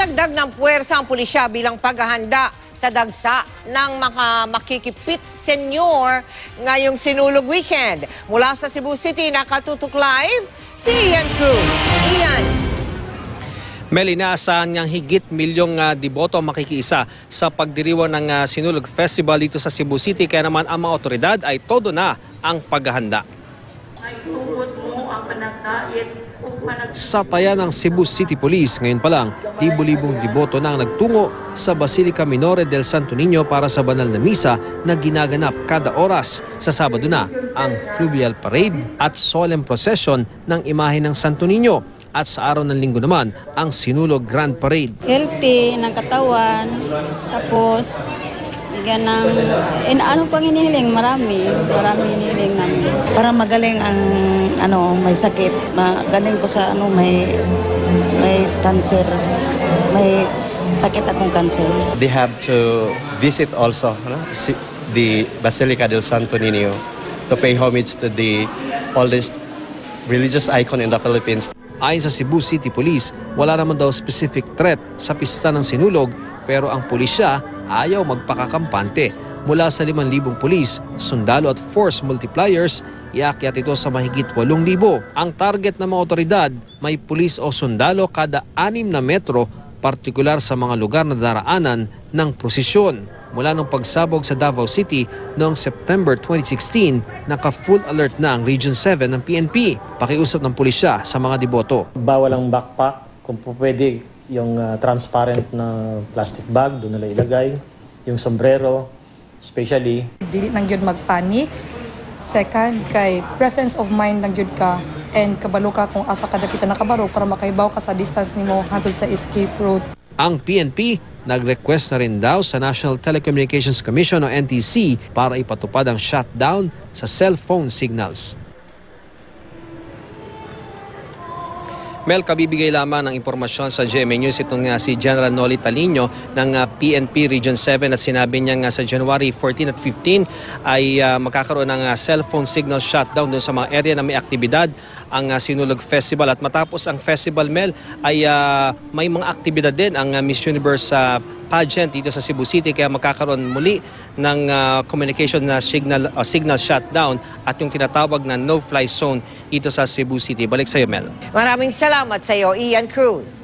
Nagdagdag ng puwersa ang pulisya bilang paghahanda sa dagsa ng makikipit senyor ngayong sinulog weekend. Mula sa Cebu City, nakatutok live si Ian Cruz. Ian. Mel, inaasahan niyang higit milyong deboto ang makikiisa sa pagdiriwang ng Sinulog Festival dito sa Cebu City. Kaya naman ang mga otoridad ay todo na ang paghahanda. Sa taya ng Cebu City Police, ngayon pa lang, libo-libong deboto na ang nagtungo sa Basilica Minore del Santo Niño para sa banal na misa na ginaganap kada oras. Sa Sabado na ang fluvial parade at solemn procession ng imahe ng Santo Niño. At sa araw ng Linggo naman, ang Sinulog Grand Parade. Healthy ng katawan, tapos bigyan ng, ano pang hinihiling? Marami hinihiling namin. Para magaling ang may sakit, magaling ko sa may cancer, may sakit akong cancer. They have to visit also the Basilica del Santo Niño to pay homage to the oldest religious icon in the Philippines. Ayon sa Cebu City Police, wala naman daw specific threat sa pista ng sinulog, pero ang pulisya ayaw magpakakampante. Mula sa 5,000 pulis, sundalo at force multipliers, iakyat ito sa mahigit 8,000. Ang target ng mga otoridad, may pulis o sundalo kada 6 na metro, partikular sa mga lugar na daraanan ng prosesyon. Mula nung pagsabog sa Davao City noong September 2016, naka-full alert na ang Region 7 ng PNP. Pakiusap ng pulisya sa mga deboto. Bawal ang backpack, kung pwede yung transparent na plastic bag, doon nila ilagay. Yung sombrero, especially. Dili lang yun magpanik. Second, kay presence of mind lang yun ka. And kabalo ka kung asa kada kita nakabaro para makaibaw ka sa distance nimo hangtod sa escape route. Ang PNP nag-request na rin daw sa National Telecommunications Commission o NTC para ipatupad ang shutdown sa cellphone signals. Mel, kabibigay lamang ng impormasyon sa GMA News itong si General Noli Talino ng PNP Region 7 at sinabi niya sa January 14 at 15 ay magkakaroon ng cellphone signal shutdown doon sa mga area na may aktibidad ang Sinulog Festival. At matapos ang festival, Mel, ay may mga aktibidad din ang Miss Universe pageant dito sa Cebu City, kaya magkakaroon muli ng communication na signal shutdown at yung tinatawag na no-fly zone dito sa Cebu City. Balik sa iyo, Mel. Maraming salamat sa iyo, Ian Cruz.